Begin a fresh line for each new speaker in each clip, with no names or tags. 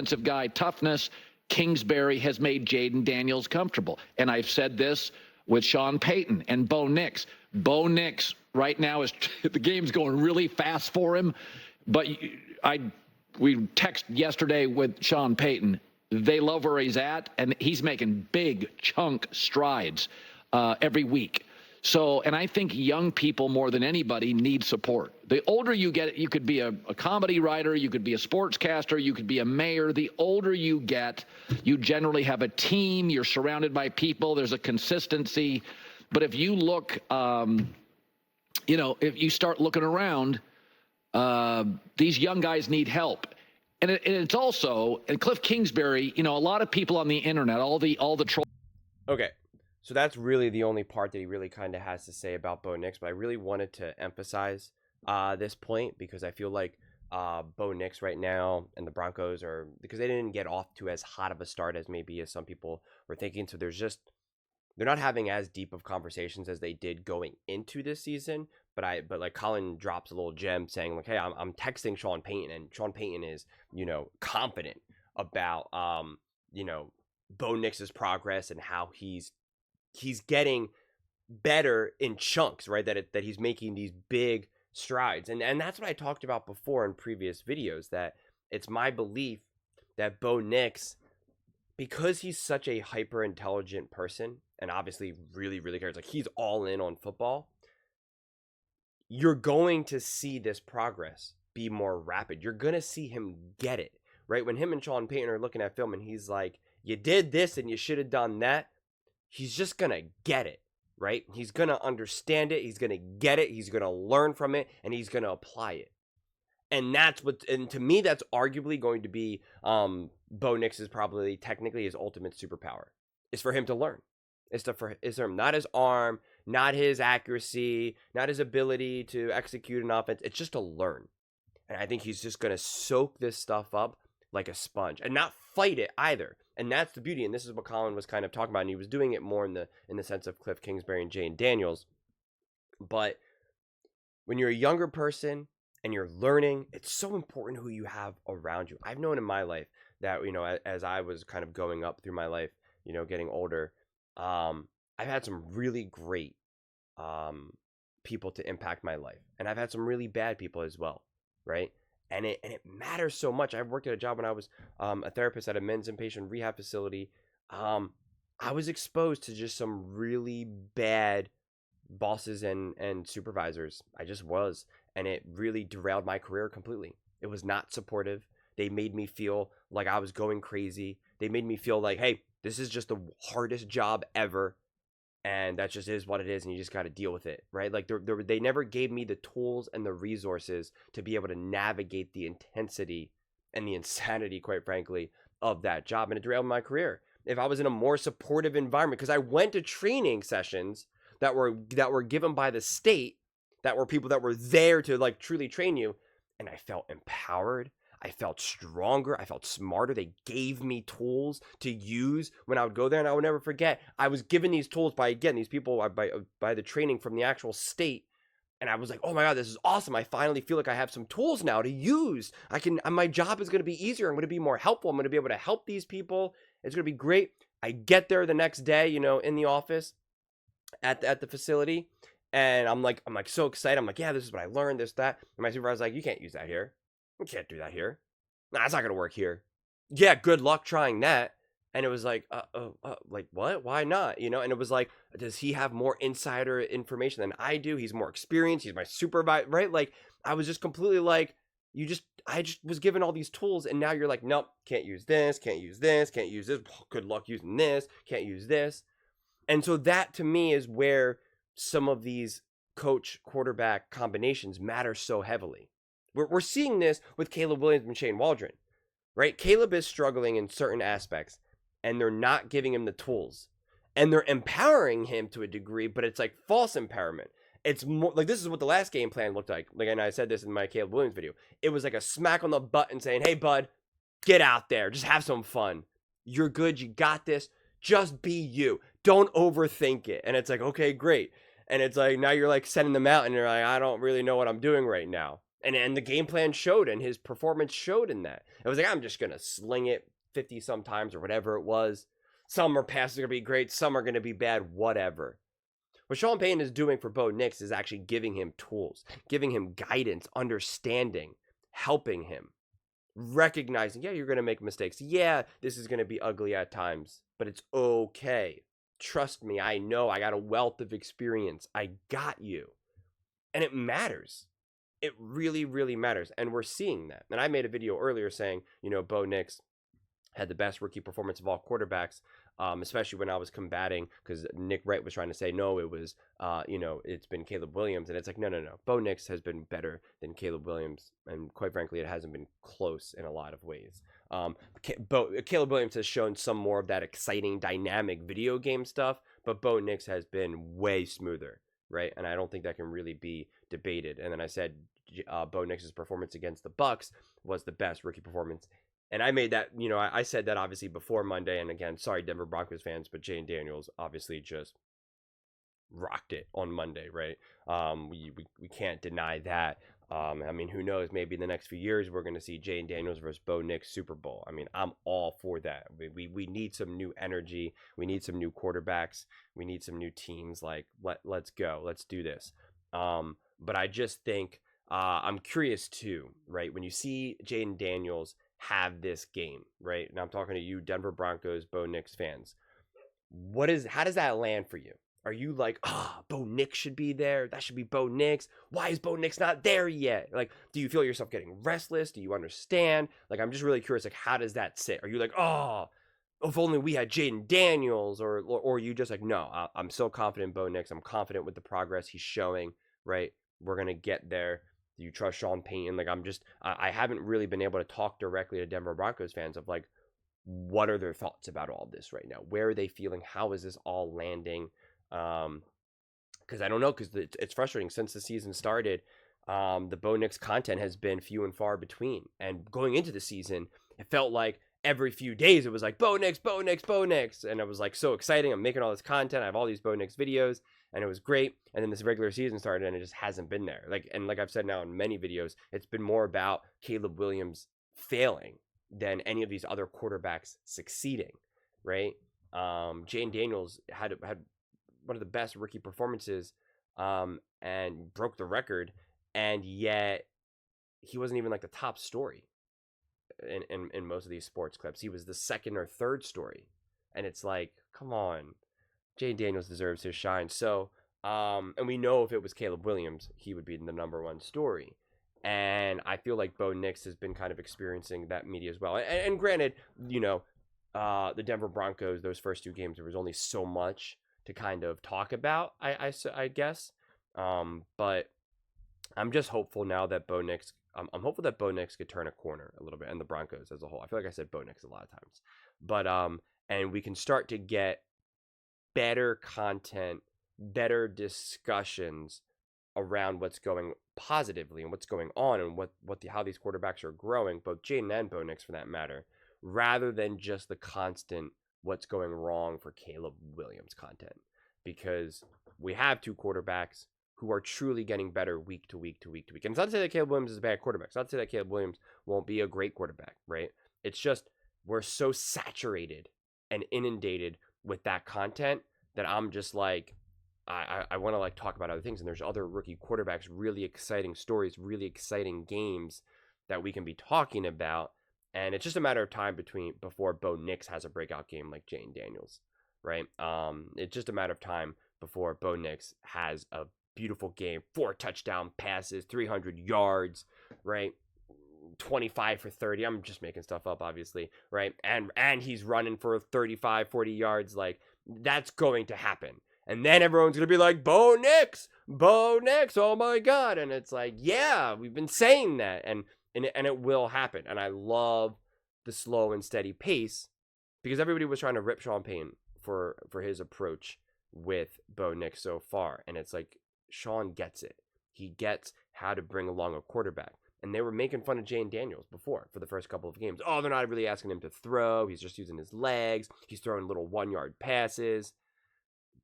defensive guy toughness, Kingsbury has made Jaden Daniels comfortable. And I've said this with Sean Payton and Bo Nix. Bo Nix right now is the game's going really fast for him. But we text yesterday with Sean Payton. They love where he's at, and he's making big chunk strides every week. So, and I think young people more than anybody need support. The older you get, you could be a comedy writer, you could be a sportscaster, you could be a mayor. The older you get, you generally have a team, you're surrounded by people, there's a consistency. But if you look, if you start looking around, these young guys need help. And it's also, and Cliff Kingsbury, a lot of people on the internet, all the trolls.
Okay. So that's really the only part that he really kind of has to say about Bo Nix. But I really wanted to emphasize this point because I feel like Bo Nix right now and the Broncos are, because they didn't get off to as hot of a start as maybe as some people were thinking. So they're not having as deep of conversations as they did going into this season. But like Colin drops a little gem saying like, hey, I'm texting Sean Payton, and Sean Payton is, confident about, Bo Nix's progress and how he's getting better in chunks, right? That he's making these big strides. And that's what I talked about before in previous videos, that it's my belief that Bo Nix, because he's such a hyper intelligent person and obviously really, really cares, like he's all in on football, you're going to see this progress be more rapid. You're going to see him get it, right? When him and Sean Payton are looking at film and he's like, you did this and you should have done that, he's just going to get it, right? He's going to understand it. He's going to get it. He's going to learn from it, and he's going to apply it. And and to me, that's arguably going to be Bo Nix's probably technically his ultimate superpower, is for him to learn. It's for him, not his arm, not his accuracy, not his ability to execute an offense. It's just to learn. And I think he's just going to soak this stuff up like a sponge and not fight it either. And that's the beauty. And this is what Colin was kind of talking about. And he was doing it more in the sense of Cliff Kingsbury and Jaden Daniels. But when you're a younger person and you're learning, it's so important who you have around you. I've known in my life that, as I was kind of going up through my life, getting older, I've had some really great people to impact my life. And I've had some really bad people as well, right? And it matters so much. I worked at a job when I was a therapist at a men's inpatient rehab facility. I was exposed to just some really bad bosses and supervisors. I just was. And it really derailed my career completely. It was not supportive. They made me feel like I was going crazy. They made me feel like, hey, this is just the hardest job ever. And that just is what it is, and you just got to deal with it, right? Like they never gave me the tools and the resources to be able to navigate the intensity and the insanity, quite frankly, of that job, and it derailed my career. If I was in a more supportive environment, because I went to training sessions that were given by the state, that were people that were there to like truly train you, and I felt empowered. I felt stronger. I felt smarter. They gave me tools to use when I would go there. And I would never forget, I was given these tools by these people, by the training from the actual state. And I was like, oh my God, this is awesome. I finally feel like I have some tools now to use. My job is going to be easier. I'm going to be more helpful. I'm going to be able to help these people. It's going to be great. I get there the next day, in the office at the facility. And I'm like so excited. I'm like, yeah, this is what I learned, this, that. And my supervisor's like, you can't use that here. You can't do that here. Nah, it's not going to work here. Yeah, good luck trying that. And it was like, like what? Why not? And it was like, does he have more insider information than I do? He's more experienced. He's my supervisor, right? Like, I was just completely like, I just was given all these tools. And now you're like, nope, can't use this, can't use this, can't use this. Good luck using this, can't use this. And so that to me is where some of these coach quarterback combinations matter so heavily. We're seeing this with Caleb Williams and Shane Waldron, right? Caleb is struggling in certain aspects, and they're not giving him the tools. And they're empowering him to a degree, but it's like false empowerment. It's more like, this is what the last game plan looked like. Like, and I said this in my Caleb Williams video. It was like a smack on the butt and saying, hey, bud, get out there. Just have some fun. You're good. You got this. Just be you. Don't overthink it. And it's like, okay, great. And it's like, now you're like sending them out and you're like, I don't really know what I'm doing right now. And the game plan showed, and his performance showed in that. It was like, I'm just going to sling it 50 sometimes or whatever it was. Some are passes are going to be great. Some are going to be bad, whatever. What Sean Payton is doing for Bo Nix is actually giving him tools, giving him guidance, understanding, helping him, recognizing, yeah, you're going to make mistakes. Yeah, this is going to be ugly at times, but it's okay. Trust me, I know. I got a wealth of experience. I got you. And it matters. It really, really matters. And we're seeing that. And I made a video earlier saying, Bo Nix had the best rookie performance of all quarterbacks, especially when I was combating, because Nick Wright was trying to say, no, it was, it's been Caleb Williams. And it's like, no. Bo Nix has been better than Caleb Williams. And quite frankly, it hasn't been close in a lot of ways. Caleb Williams has shown some more of that exciting, dynamic video game stuff, but Bo Nix has been way smoother, right? And I don't think that can really be debated. And then I said Bo Nix's performance against the Bucs was the best rookie performance. And I made that, I said that obviously before Monday. And again, sorry, Denver Broncos fans, but Jayden Daniels obviously just rocked it on Monday, right? We can't deny that. I mean, who knows? Maybe in the next few years, we're going to see Jayden Daniels versus Bo Nix Super Bowl. I mean, I'm all for that. We need some new energy. We need some new quarterbacks. We need some new teams. Like, let's go. Let's do this. But I just think I'm curious too, right? When you see Jayden Daniels have this game, right? And I'm talking to you, Denver Broncos, Bo Nix fans. How does that land for you? Are you like, Bo Nix should be there? That should be Bo Nix. Why is Bo Nix not there yet? Like, do you feel yourself getting restless? Do you understand? Like, I'm just really curious, like, how does that sit? Are you like, if only we had Jayden Daniels, or you just like, no, I'm so confident in Bo Nix. I'm confident with the progress he's showing, right? We're going to get there. Do you trust Sean Payton? Like, I haven't really been able to talk directly to Denver Broncos fans of like, what are their thoughts about all this right now? Where are they feeling? How is this all landing? Because I don't know, because it's frustrating. Since the season started, the Bo Nix content has been few and far between. And going into the season, it felt like every few days it was like, Bo Nix, Bo Nix, Bo Nix. And it was like so exciting. I'm making all this content. I have all these Bo Nix videos. And it was great. And then this regular season started and it just hasn't been there. Like I've said now in many videos, it's been more about Caleb Williams failing than any of these other quarterbacks succeeding, right? Jayden Daniels had one of the best rookie performances and broke the record. And yet he wasn't even like the top story in most of these sports clips. He was the second or third story. And it's like, come on. Jayden Daniels deserves his shine. So, and we know if it was Caleb Williams, he would be the number one story. And I feel like Bo Nix has been kind of experiencing that media as well. And granted, the Denver Broncos, those first two games, there was only so much to kind of talk about, I guess. But I'm just hopeful now that Bo Nix, I'm hopeful that Bo Nix could turn a corner a little bit, and the Broncos as a whole. I feel like I said Bo Nix a lot of times. But, and we can start to get better content, better discussions around what's going positively and what's going on and how these quarterbacks are growing, both Jayden and Bo Nix for that matter, rather than just the constant what's going wrong for Caleb Williams content. Because we have two quarterbacks who are truly getting better week to week to week to week. And it's not to say that Caleb Williams is a bad quarterback. It's not to say that Caleb Williams won't be a great quarterback, right? It's just we're so saturated and inundated with that content that I'm just like, I want to like talk about other things. And there's other rookie quarterbacks, really exciting stories, really exciting games that we can be talking about. And it's just a matter of time before Bo Nix has a breakout game like Jayden Daniels, right? It's just a matter of time before Bo Nix has a beautiful game, 4 touchdown passes, 300 yards, right? 25 for 30. I'm just making stuff up, obviously, right? And he's running for 35, 40 yards. Like, that's going to happen. And then everyone's going to be like, Bo Nix, oh my God. And it's like, yeah, we've been saying that. And it will happen. And I love the slow and steady pace because everybody was trying to rip Sean Payton for his approach with Bo Nix so far. And it's like, Sean gets it. He gets how to bring along a quarterback. And they were making fun of Jayden Daniels before for the first couple of games. Oh, they're not really asking him to throw. He's just using his legs. He's throwing little 1-yard passes.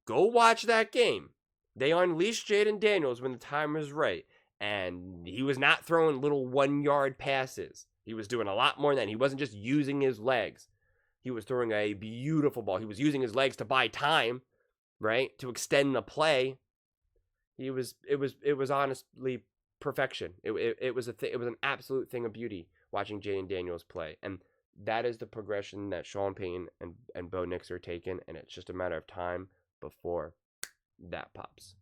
Go watch that game. They unleashed Jayden Daniels when the time was right. And he was not throwing little 1-yard passes. He was doing a lot more than that. He wasn't just using his legs. He was throwing a beautiful ball. He was using his legs to buy time, right? To extend the play. It was honestly perfection. It was an absolute thing of beauty watching Jaden Daniels play. And that is the progression that Sean Payton and Bo Nix are taking, and it's just a matter of time before that pops.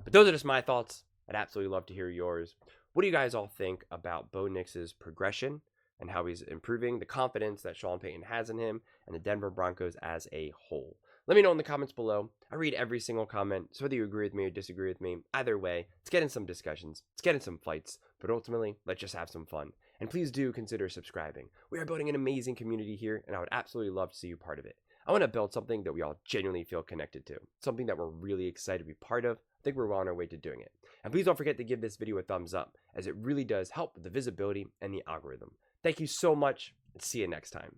But those are just my thoughts. I'd absolutely love to hear yours. What do you guys all think about Bo Nix's progression and how he's improving, the confidence that Sean Payton has in him, and the Denver Broncos as a whole? Let me know in the comments below. I read every single comment, so whether you agree with me or disagree with me, either way, let's get in some discussions, let's get in some fights, but ultimately, let's just have some fun. And please do consider subscribing. We are building an amazing community here, and I would absolutely love to see you part of it. I want to build something that we all genuinely feel connected to, something that we're really excited to be part of. I think we're well on our way to doing it. And please don't forget to give this video a thumbs up, as it really does help with the visibility and the algorithm. Thank you so much, and see you next time.